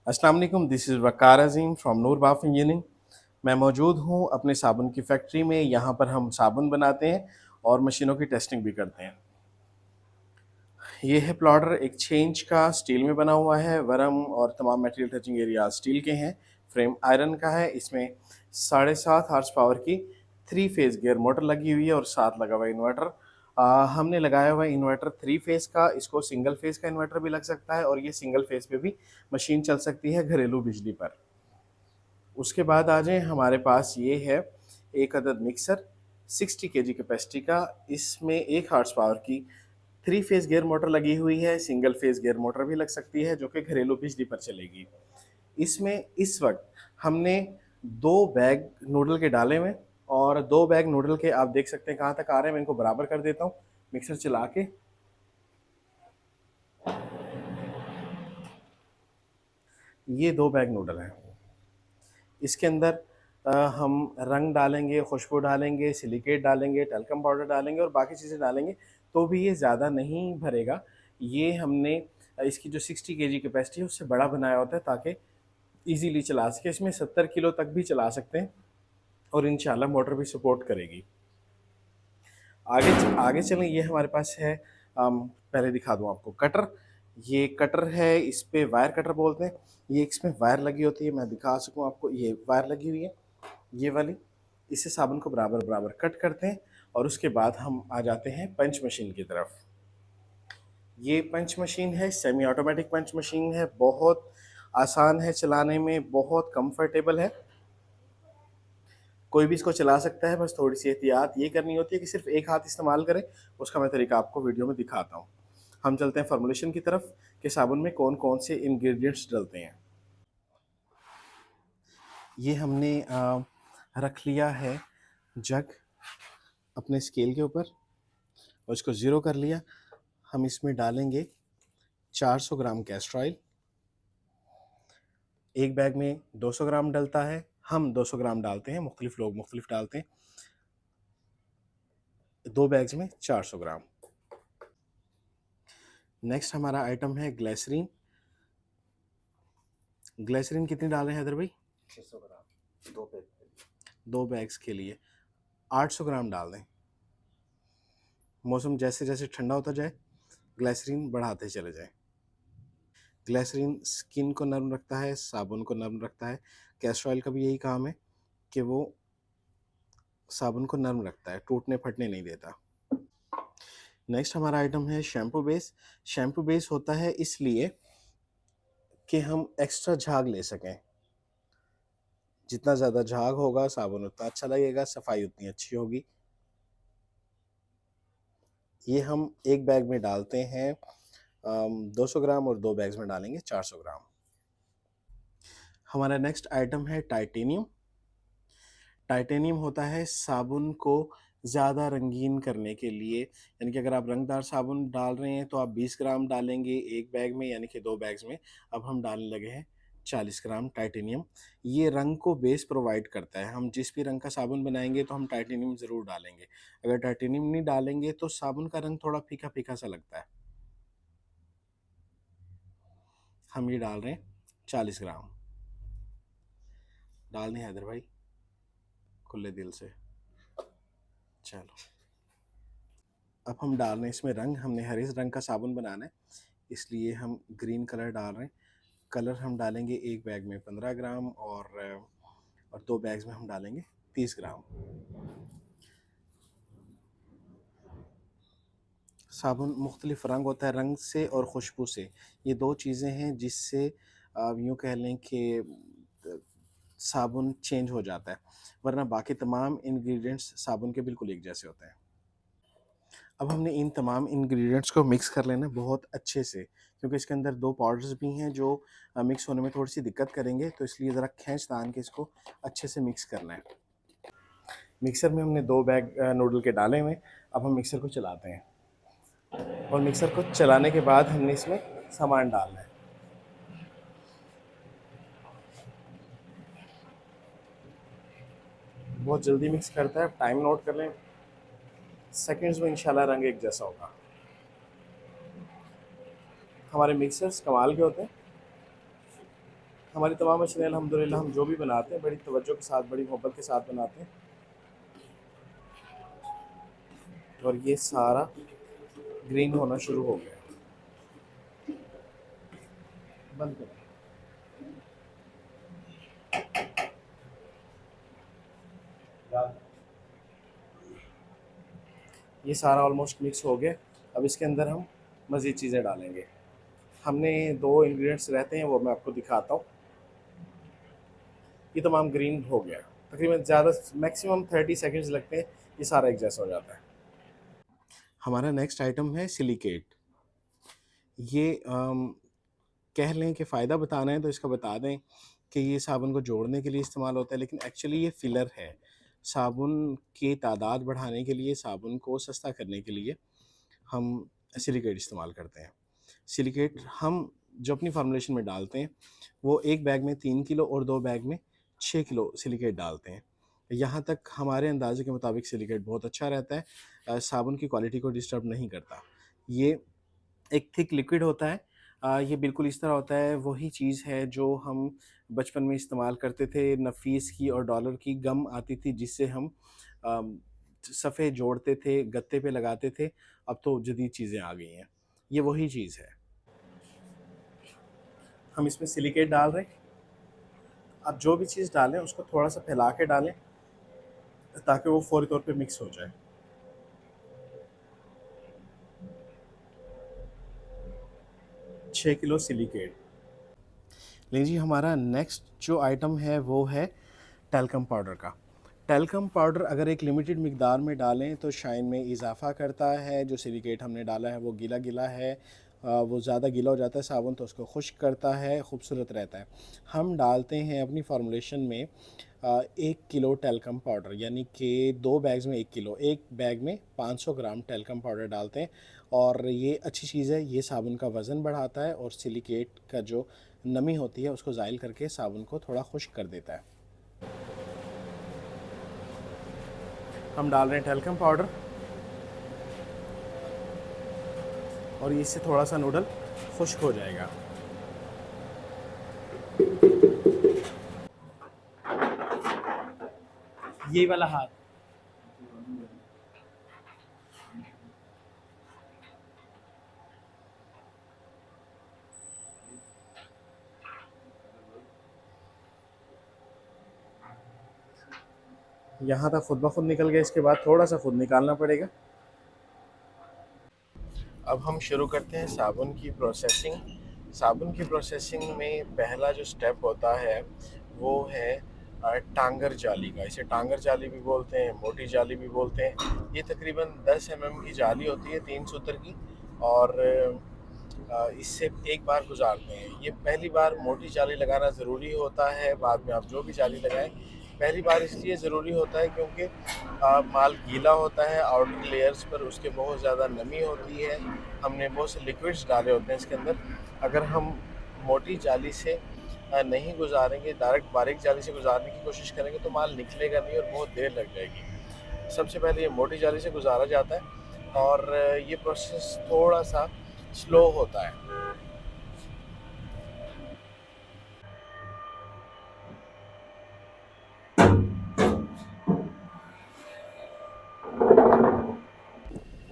अस्सलाम वालेकुम, this is Waqar Azeem from Noor Baf engineering. मैं मौजूद हूँ अपने साबुन की फैक्ट्री में। यहाँ पर हम साबुन बनाते हैं और मशीनों की टेस्टिंग भी करते हैं। ये है प्लॉटर, एक 6 इंच का स्टील में बना हुआ है। वरम और तमाम मटेरियल टचिंग एरिया स्टील के हैं। फ्रेम आयरन का है। इसमें 7.5 हॉर्स पावर की 3 फेज़ गियर मोटर लगी हुई है और साथ लगा हुआ है इन्वर्टर। हमने लगाया हुआ है इन्वर्टर 3 फेज़ का। इसको सिंगल फेज़ का इन्वर्टर भी लग सकता है और ये सिंगल फेज़ पे भी मशीन चल सकती है घरेलू बिजली पर। उसके बाद आ जाएँ, हमारे पास ये है एक अदद मिक्सर 60 केजी कैपेसिटी का। इसमें 1 हॉर्स पावर की 3 फेज़ गियर मोटर लगी हुई है। सिंगल फेज़ गियर मोटर भी लग सकती है जो कि घरेलू बिजली पर चलेगी। इसमें इस वक़्त हमने 2 बैग नूडल के डाले हुए हैं और 2 बैग नूडल के आप देख सकते हैं कहाँ तक आ रहे हैं। मैं इनको बराबर कर देता हूँ मिक्सर चला के। ये 2 बैग नूडल हैं। इसके अंदर हम रंग डालेंगे, खुशबू डालेंगे, सिलिकेट डालेंगे, टल्कम पाउडर डालेंगे और बाकी चीज़ें डालेंगे, तो भी ये ज़्यादा नहीं भरेगा। ये हमने इसकी जो 60 केजी कैपेसिटी है उससे बड़ा बनाया होता है ताकि ईज़िली चला सकें। इसमें 70 किलो तक भी चला सकते हैं और इंशाल्लाह मोटर भी सपोर्ट करेगी। आगे आगे चलें, ये हमारे पास है पहले दिखा दूँ आपको कटर। ये कटर है, इस पे वायर कटर बोलते हैं। ये इसमें वायर लगी होती है, मैं दिखा सकूँ आपको, ये वायर लगी हुई है, ये वाली। इससे साबुन को बराबर-बराबर कट करते हैं और उसके बाद हम आ जाते हैं पंच मशीन की तरफ। ये पंच मशीन है, सेमी ऑटोमेटिक पंच मशीन है, बहुत आसान है चलाने में, बहुत कंफर्टेबल है। कोई भी इसको चला सकता है, बस थोड़ी-सी एहतियात ये करनी होती है कि सिर्फ़ एक हाथ इस्तेमाल करें। उसका मैं तरीका आपको वीडियो में दिखाता हूँ। हम चलते हैं फ़ॉर्मूलेशन की तरफ कि साबुन में कौन-कौन से इंग्रीडिएंट्स डलते हैं। ये हमने रख लिया है जग अपने स्केल के ऊपर और इसको ज़ीरो कर लिया। हम इसमें डालेंगे 400 ग्राम कैस्टर ऑयल। एक बैग में 200 ग्राम डलता है, हम 200 ग्राम डालते हैं, मुख्तलिफ लोग मुख्तलिफ डालते हैं। 2 बैग्स में 400 ग्राम। नेक्स्ट हमारा आइटम है ग्लिसरीन। ग्लिसरीन कितनी डाल रहे हैं हैदर भाई? 600 ग्राम, 2 बैग्स के लिए 800 ग्राम डाल दें। मौसम जैसे जैसे ठंडा होता जाए ग्लिसरीन बढ़ाते चले जाएं। ग्लिसरीन स्किन को नरम रखता है, साबुन को नरम रखता है। कैस्टर ऑयल का भी यही काम है कि वो साबुन को नरम रखता है, टूटने फटने नहीं देता। नेक्स्ट हमारा आइटम है शैम्पू बेस। शैम्पू बेस होता है इसलिए कि हम एक्स्ट्रा झाग ले सकें। जितना ज़्यादा झाग होगा साबुन उतना अच्छा लगेगा, सफाई उतनी अच्छी होगी। ये हम एक बैग में डालते हैं 200 ग्राम और 2 बैग्स में डालेंगे 400 ग्राम। हमारा नेक्स्ट आइटम है टाइटेनियम। टाइटेनियम होता है साबुन को ज़्यादा रंगीन करने के लिए, यानी कि अगर आप रंगदार साबुन डाल रहे हैं तो आप 20 ग्राम डालेंगे एक बैग में, यानी कि 2 बैग्स में। अब हम डालने लगे हैं 40 ग्राम टाइटेनियम। ये रंग को बेस प्रोवाइड करता है। हम जिस भी रंग का साबुन बनाएंगे तो हम टाइटेनियम ज़रूर डालेंगे। अगर टाइटेनियम नहीं डालेंगे तो साबुन का रंग थोड़ा फीका-फीका सा लगता है। हम ये डाल रहे हैं 40 ग्राम। डालने हैं हैदर भाई खुले दिल से। चलो, अब हम डाल रहे हैं इसमें रंग। हमने हरे रंग का साबुन बनाना है इसलिए हम ग्रीन कलर डाल रहे हैं। कलर हम डालेंगे एक बैग में 15 ग्राम और 2 बैग्स में हम डालेंगे 30 ग्राम। साबुन मुख्तलिफ रंग होता है, रंग से और खुशबू से। ये 2 चीज़ें हैं जिससे आप यूँ कह लें कि साबुन चेंज हो जाता है, वरना बाकी तमाम इंग्रेडिएंट्स साबुन के बिल्कुल एक जैसे होते हैं। अब हमने इन तमाम इंग्रेडिएंट्स को मिक्स कर लेना है बहुत अच्छे से, क्योंकि इसके अंदर 2 पाउडर्स भी हैं जो मिक्स होने में थोड़ी सी दिक्कत करेंगे, तो इसलिए ज़रा खींच तान के इसको अच्छे से मिक्स करना है। मिक्सर में हमने 2 बैग नूडल के डाले हुए हैं। अब हम मिक्सर को चलाते हैं और मिक्सर को चलाने के बाद हमने इसमें सामान डालना है। बहुत जल्दी मिक्स करता है, टाइम नोट कर लें, सेकंड्स में इंशाल्लाह रंग एक जैसा होगा। हमारे मिक्सर्स कमाल के होते हैं। हमारी तमाम मछलियाँ अल्हम्दुलिल्लाह हम जो भी बनाते हैं बड़ी तवज्जो के साथ, बड़ी मोहब्बत के साथ बनाते हैं। और ये सारा ग्रीन होना शुरू हो गया। बंद करो। ये सारा ऑलमोस्ट मिक्स हो गया। अब इसके अंदर हम मज़ीद चीज़ें डालेंगे। हमने 2 इंग्रेडिएंट्स रहते हैं, वो मैं आपको दिखाता हूँ। ये तमाम ग्रीन हो गया। तकरीबन ज़्यादा मैक्सिमम 30 सेकंड्स लगते हैं, ये सारा एक जैसा हो जाता है। हमारा नेक्स्ट आइटम है सिलिकेट। ये कह लें कि फ़ायदा बताना है तो इसका बता दें कि ये साबुन को जोड़ने के लिए इस्तेमाल होता है, लेकिन एक्चुअली ये फ़िलर है। साबुन की तादाद बढ़ाने के लिए, साबुन को सस्ता करने के लिए हम सिलिकेट इस्तेमाल करते हैं। सिलिकेट हम जो अपनी फार्मूलेशन में डालते हैं, वो 1 बैग में 3 किलो और 2 बैग में 6 किलो सिलिकेट डालते हैं। यहाँ तक हमारे अंदाज़े के मुताबिक सिलिकेट बहुत अच्छा रहता है, साबुन की क्वालिटी को डिस्टर्ब नहीं करता। ये एक थिक लिक्विड होता है। ये बिल्कुल इस तरह होता है, वही चीज़ है जो हम बचपन में इस्तेमाल करते थे। नफ़ीस की और डॉलर की गम आती थी जिससे हम सफ़े जोड़ते थे, गत्ते पे लगाते थे। अब तो जदीद चीज़ें आ गई हैं। ये वही चीज़ है। हम इसमें सिलिकेट डाल रहे हैं। आप जो भी चीज़ डालें उसको थोड़ा-सा फैला के डालें ताकि वो फ़ौरी तौर पे मिक्स हो जाए। 6 किलो सिलिकेट। लेकिन जी हमारा नेक्स्ट जो आइटम है वो है टैल्कम पाउडर का। टैल्कम पाउडर अगर एक लिमिटेड मिकदार में डालें तो शाइन में इजाफ़ा करता है। जो सिलिकेट हमने डाला है वो गीला-गीला है, वो ज़्यादा गीला हो जाता है साबुन तो उसको खुश्क करता है, खूबसूरत रहता है। हम डालते हैं अपनी फार्मूलेशन में 1 किलो टैल्कम पाउडर, यानी कि 2 बैग्स में 1 किलो, एक बैग में 500 ग्राम टैल्कम पाउडर डालते हैं। और ये अच्छी चीज़ है, ये साबुन का वज़न बढ़ाता है और सिलिकेट का जो नमी होती है उसको ज़ाइल करके साबुन को थोड़ा खुश्क कर देता है। हम डाल रहे हैं टैल्कम पाउडर और इससे थोड़ा सा नूडल खुश्क हो जाएगा। ये वाला हाथ यहाँ तक खुद ब खुद निकल गया, इसके बाद थोड़ा सा खुद निकालना पड़ेगा। अब हम शुरू करते हैं साबुन की प्रोसेसिंग। साबुन की प्रोसेसिंग में पहला जो स्टेप होता है वो है टांगर जाली का। इसे टांगर जाली भी बोलते हैं, मोटी जाली भी बोलते हैं। ये तकरीबन 10 mm की जाली होती है, 3 सूत्र की, और इससे एक बार गुजारते हैं। ये पहली बार मोटी जाली लगाना ज़रूरी होता है, बाद में आप जो भी जाली लगाएं। पहली बार इसलिए ज़रूरी होता है क्योंकि माल गीला होता है, आउटर लेयर्स पर उसके बहुत ज़्यादा नमी होती है। हमने बहुत से लिक्विड्स डाले होते हैं इसके अंदर। अगर हम मोटी जाली से नहीं गुजारेंगे, डायरेक्ट बारीक जाली से गुजारने की कोशिश करेंगे तो माल निकलेगा नहीं और बहुत देर लग जाएगी। सबसे पहले ये मोटी जाली से गुजारा जाता है और ये प्रोसेस थोड़ा सा स्लो होता है।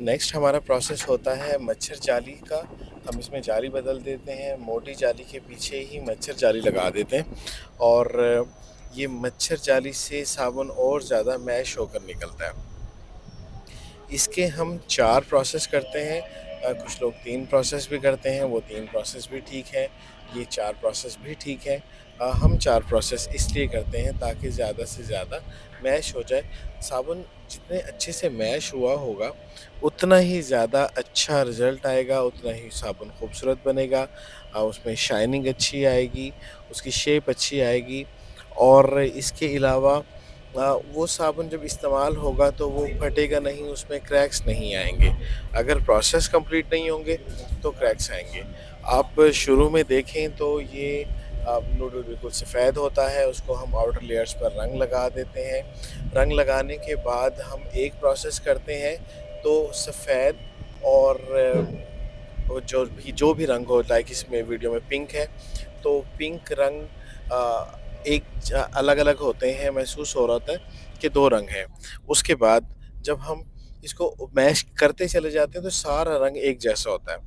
नेक्स्ट हमारा प्रोसेस होता है मच्छर जाली का। हम इसमें जाली बदल देते हैं, मोटी जाली के पीछे ही मच्छर जाली लगा देते हैं और ये मच्छर जाली से साबुन और ज़्यादा मैश होकर निकलता है। इसके हम 4 प्रोसेस करते हैं। कुछ लोग 3 प्रोसेस भी करते हैं, वो 3 प्रोसेस भी ठीक है, ये 4 प्रोसेस भी ठीक है। हम 4 प्रोसेस इसलिए करते हैं ताकि ज़्यादा से ज़्यादा मैश हो जाए। साबुन जितने अच्छे से मैश हुआ होगा उतना ही ज़्यादा अच्छा रिज़ल्ट आएगा, उतना ही साबुन खूबसूरत बनेगा, उसमें शाइनिंग अच्छी आएगी, उसकी शेप अच्छी आएगी। और इसके अलावा वो साबुन जब इस्तेमाल होगा तो वो फटेगा नहीं, उसमें क्रैक्स नहीं आएंगे। अगर प्रोसेस कंप्लीट नहीं होंगे तो क्रैक्स आएंगे। आप शुरू में देखें तो ये नूडल बिल्कुल सफ़ेद होता है, उसको हम आउटर लेयर्स पर रंग लगा देते हैं। रंग लगाने के बाद हम एक प्रोसेस करते हैं तो सफ़ेद और वो जो भी रंग हो, लाइक इसमें वीडियो में पिंक है तो पिंक रंग एक अलग अलग होते हैं, महसूस हो रहा होता है कि दो रंग हैं। उसके बाद जब हम इसको मैश करते चले जाते हैं तो सारा रंग एक जैसा होता है।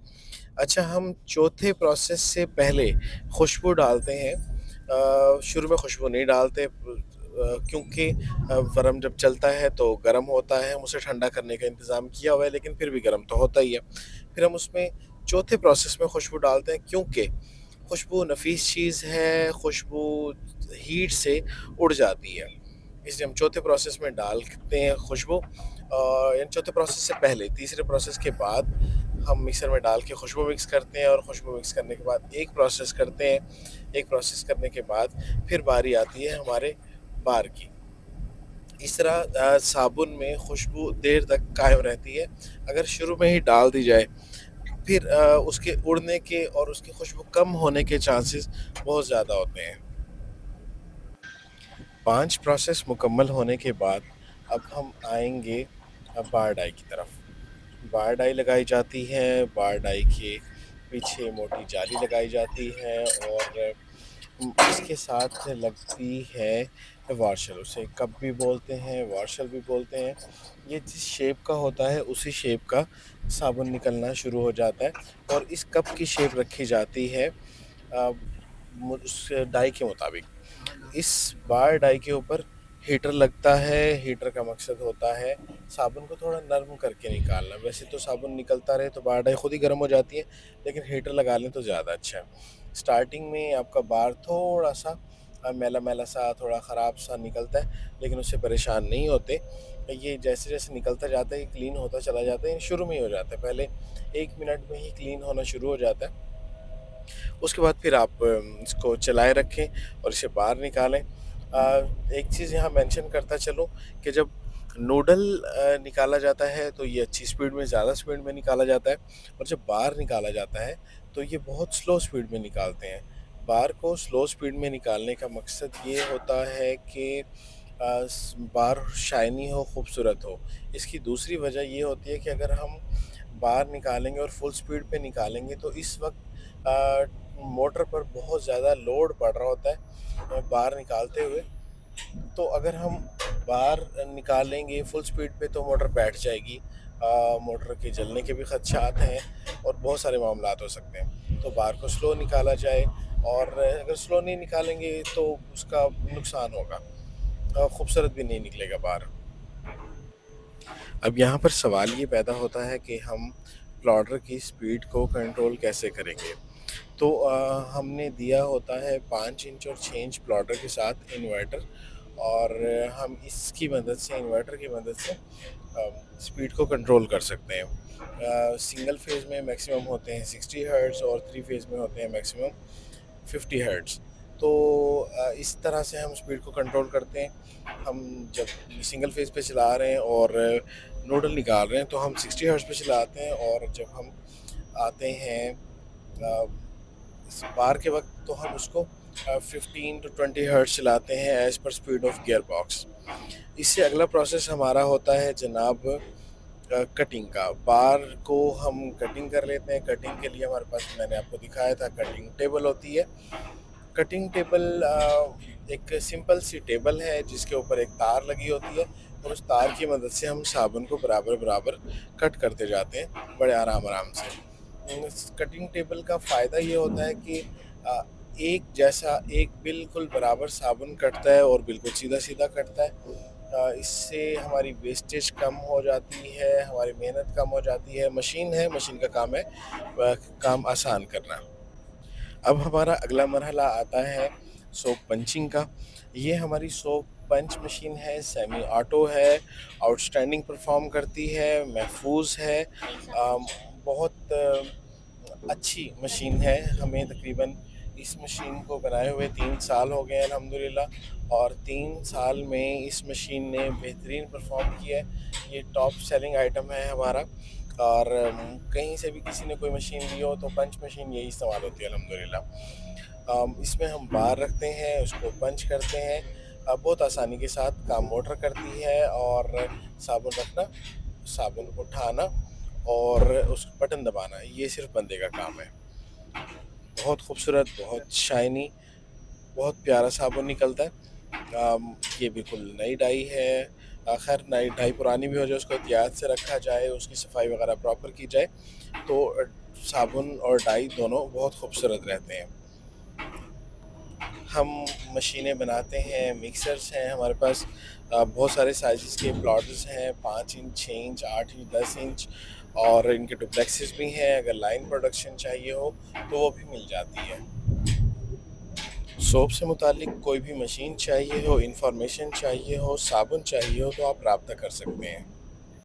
अच्छा, हम चौथे प्रोसेस से पहले खुशबू डालते हैं। शुरू में खुशबू नहीं डालते, क्योंकि फ़रम जब चलता है तो गर्म होता है, हम उसे ठंडा करने का इंतज़ाम किया हुआ है, लेकिन फिर भी गर्म तो होता ही है। फिर हम उसमें चौथे प्रोसेस में खुशबू डालते हैं, क्योंकि खुशबू नफीस चीज़ है, खुशबू हीट से उड़ जाती है, इसलिए हम चौथे प्रोसेस में डालते हैं खुशबू। यानी चौथे प्रोसेस से पहले, तीसरे प्रोसेस के बाद हम मिक्सर में डाल के खुशबू मिक्स करते हैं, और खुशबू मिक्स करने के बाद एक प्रोसेस करते हैं। एक प्रोसेस करने के बाद फिर बारी आती है हमारे बार की। इस तरह साबुन में खुशबू देर तक कायम रहती है। अगर शुरू में ही डाल दी जाए, फिर उसके उड़ने के और उसकी खुशबू कम होने के चांसेस बहुत ज़्यादा होते हैं। 5 प्रोसेस मुकम्मल होने के बाद अब हम आएँगे बार डाई की तरफ। बार डाई लगाई जाती है, बार डाई के पीछे मोटी जाली लगाई जाती है, और इसके साथ लगती है वार्शल। उसे कप भी बोलते हैं, वार्शल भी बोलते हैं। ये जिस शेप का होता है उसी शेप का साबुन निकलना शुरू हो जाता है, और इस कप की शेप रखी जाती है उस डाई के मुताबिक। इस बार डाई के ऊपर हीटर लगता है। हीटर का मकसद होता है साबुन को थोड़ा नरम करके निकालना। वैसे तो साबुन निकलता रहे तो बार डाई खुद ही गर्म हो जाती है, लेकिन हीटर लगा लें तो ज़्यादा अच्छा है। स्टार्टिंग में आपका बार थोड़ा सा मैला मैला सा, थोड़ा ख़राब सा निकलता है, लेकिन उससे परेशान नहीं होते। ये जैसे जैसे निकलता जाता है, ये क्लीन होता चला जाता है। शुरू में ही हो जाता है, पहले 1 मिनट में ही क्लीन होना शुरू हो जाता है। उसके बाद फिर आप इसको चलाए रखें और इसे बाहर निकालें। एक चीज़ यहाँ मेंशन करता चलूँ कि जब नूडल निकाला जाता है तो ये अच्छी स्पीड में, ज़्यादा स्पीड में निकाला जाता है, और जब बाहर निकाला जाता है तो ये बहुत स्लो स्पीड में निकालते हैं। बार को स्लो स्पीड में निकालने का मकसद ये होता है कि बार शाइनी हो, खूबसूरत हो। इसकी दूसरी वजह ये होती है कि अगर हम बाहर निकालेंगे और फुल स्पीड पे निकालेंगे तो इस वक्त मोटर पर बहुत ज़्यादा लोड पड़ रहा होता है बाहर निकालते हुए। तो अगर हम बाहर निकालेंगे फुल स्पीड पे तो मोटर बैठ जाएगी, मोटर के जलने के भी खदशात हैं, और बहुत सारे मामलात हो सकते हैं। तो बाहर को स्लो निकाला जाए, और अगर स्लो नहीं निकालेंगे तो उसका नुकसान होगा, खूबसूरत भी नहीं निकलेगा बाहर। अब यहाँ पर सवाल ये पैदा होता है कि हम प्लॉटर की स्पीड को कंट्रोल कैसे करेंगे। तो हमने दिया होता है 5 इंच और 6 इंच प्लॉटर के साथ इन्वर्टर, और हम इसकी मदद से, इन्वर्टर की मदद से स्पीड को कंट्रोल कर सकते हैं। सिंगल फेज़ में मैक्सिमम होते हैं 60 हर्ट्ज़, और 3 फेज़ में होते हैं मैक्सिमम 50 हर्ट्ज़। तो इस तरह से हम स्पीड को कंट्रोल करते हैं। हम जब सिंगल फेज़ पे चला रहे हैं और नोडल निकाल रहे हैं तो हम 60 हर्ट्ज़ पे चलाते हैं, और जब हम आते हैं इस बार के वक्त तो हम उसको 15 to 20 हर्ट्ज़ चलाते हैं as per speed of gear box. इससे अगला प्रोसेस हमारा होता है जनाब कटिंग का। बार को हम कटिंग कर लेते हैं। कटिंग के लिए हमारे पास, मैंने आपको दिखाया था, कटिंग टेबल होती है। कटिंग टेबल एक सिंपल सी टेबल है जिसके ऊपर एक तार लगी होती है, और उस तार की मदद से हम साबुन को बराबर बराबर कट करते जाते हैं बड़े आराम आराम से। इस कटिंग टेबल का फ़ायदा ये होता है कि अ, एक जैसा, एक बिल्कुल बराबर साबुन कटता है और बिल्कुल सीधा सीधा कटता है। इससे हमारी वेस्टेज कम हो जाती है, हमारी मेहनत कम हो जाती है। मशीन है, मशीन का काम है काम आसान करना। अब हमारा अगला मरहला आता है सोप पंचिंग का। ये हमारी सोप पंच मशीन है, सेमी ऑटो है, आउटस्टैंडिंग परफॉर्म करती है, महफूज है, बहुत अच्छी मशीन है। हमें तकरीबन इस मशीन को बनाए हुए 3 साल हो गए हैं अल्हम्दुलिल्लाह, और 3 साल में इस मशीन ने बेहतरीन परफॉर्म किया है। ये टॉप सेलिंग आइटम है हमारा, और कहीं से भी किसी ने कोई मशीन ली हो तो पंच मशीन यही इस्तेमाल होती है अल्हम्दुलिल्लाह। इसमें हम बार रखते हैं, उसको पंच करते हैं, बहुत आसानी के साथ काम मोटर करती है, और साबुन रखना, साबुन उठाना, और उस बटन दबाना, ये सिर्फ बंदे का काम है। बहुत खूबसूरत, बहुत शाइनी, बहुत प्यारा साबुन निकलता है। ये बिल्कुल नई डाई है। खैर नई डाई पुरानी भी हो जाए, उसको एहतियात से रखा जाए, उसकी सफाई वगैरह प्रॉपर की जाए तो साबुन और डाई दोनों बहुत खूबसूरत रहते हैं। हम मशीनें बनाते हैं, मिक्सर्स हैं हमारे पास। बहुत सारे साइज़ के प्लॉटर्स हैं, 5 इंच, 6 इंच, 8 इंच, 10 इंच, और इनके डुप्लेक्सेस भी हैं। अगर लाइन प्रोडक्शन चाहिए हो तो वो भी मिल जाती है। सोप से मुतालिक कोई भी मशीन चाहिए हो, इंफॉर्मेशन चाहिए हो, साबुन चाहिए हो, तो आप रब्ता कर सकते हैं।